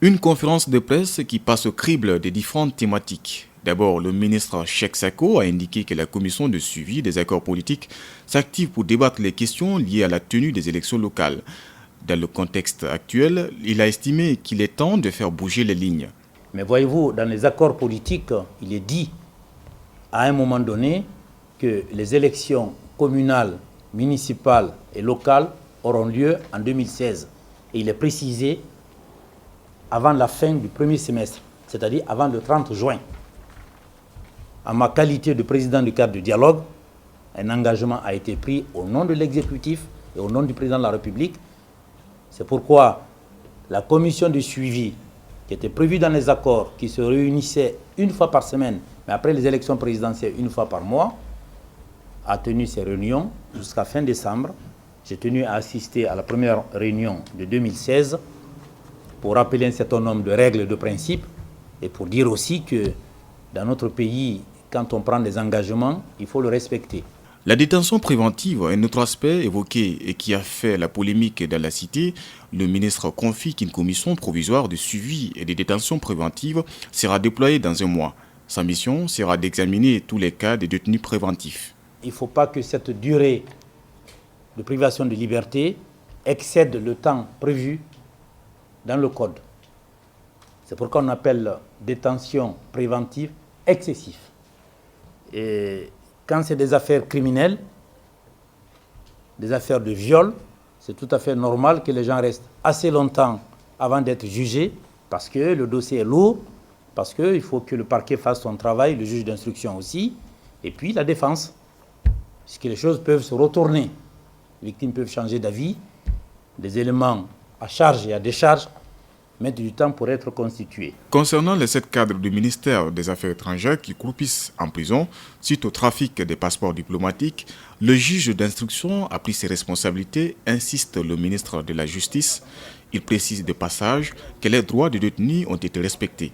Une conférence de presse qui passe au crible des différentes thématiques. D'abord, le ministre Cheikh Sako a indiqué que la commission de suivi des accords politiques s'active pour débattre les questions liées à la tenue des élections locales. Dans le contexte actuel, il a estimé qu'il est temps de faire bouger les lignes. Mais voyez-vous, dans les accords politiques, il est dit à un moment donné que les élections communales, municipales et locales auront lieu en 2016. Et il est précisé avant la fin du premier semestre, c'est-à-dire avant le 30 juin. En ma qualité de président du cadre du dialogue, un engagement a été pris au nom de l'exécutif et au nom du président de la République. C'est pourquoi la commission de suivi qui était prévue dans les accords, qui se réunissait une fois par semaine, mais après les élections présidentielles, une fois par mois, a tenu ses réunions jusqu'à fin décembre. J'ai tenu à assister à la première réunion de 2016 pour rappeler un certain nombre de règles et de principes et pour dire aussi que dans notre pays, quand on prend des engagements, il faut le respecter. La détention préventive, un autre aspect évoqué et qui a fait la polémique dans la cité, le ministre confie qu'une commission provisoire de suivi et de détention préventive sera déployée dans un mois. Sa mission sera d'examiner tous les cas de détenus préventifs. Il ne faut pas que cette durée de privation de liberté excède le temps prévu dans le code. C'est pourquoi on appelle détention préventive excessive. Et quand c'est des affaires criminelles, des affaires de viol, c'est tout à fait normal que les gens restent assez longtemps avant d'être jugés parce que le dossier est lourd, parce qu'il faut que le parquet fasse son travail, le juge d'instruction aussi, et puis la défense. Puisque les choses peuvent se retourner. Les victimes peuvent changer d'avis, des éléments à charge et à décharge mettent du temps pour être constitués. Concernant les 7 cadres du ministère des Affaires étrangères qui croupissent en prison suite au trafic des passeports diplomatiques, le juge d'instruction a pris ses responsabilités, insiste le ministre de la Justice. Il précise de passage que les droits des détenus ont été respectés.